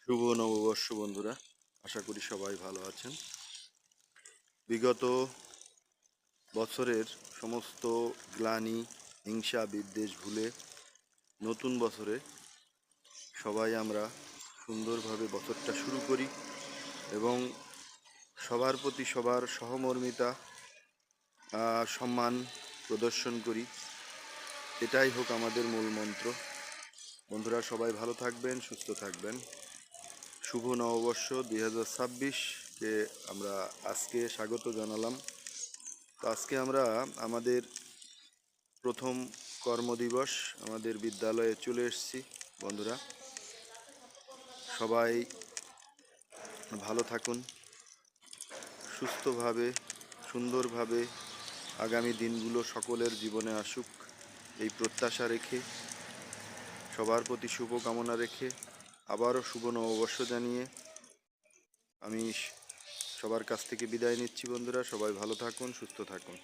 শুভ নববর্ষ বন্ধুরা, আশা করি সবাই ভালো আছেন। বিগত বছরের সমস্ত গ্লানি, হিংসা, বিদ্বেষ ভুলে নতুন বছরে সবাই আমরা সুন্দরভাবে বছরটা শুরু করি এবং সবার প্রতি সবার সহমর্মিতা, সম্মান প্রদর্শন করি। এটাই হোক আমাদের মূল মন্ত্র। বন্ধুরা, সবাই ভালো থাকবেন, সুস্থ থাকবেন। শুভ নববর্ষ 2026-কে আমরা আজকে স্বাগত জানালাম। তো আজকে আমরা আমাদের প্রথম কর্মদিবস আমাদের বিদ্যালয়ে চলে এসেছি। বন্ধুরা, সবাই ভালো থাকুন, সুস্থভাবে, সুন্দরভাবে আগামী দিনগুলো সকলের জীবনে আসুক, এই প্রত্যাশা রেখে, সবার প্রতি শুভকামনা রেখে আবারও শুভ নববর্ষ জানিয়ে আমি সবার কাছ থেকে বিদায় নিচ্ছি। বন্ধুরা, সবাই ভালো থাকুন, সুস্থ থাকুন।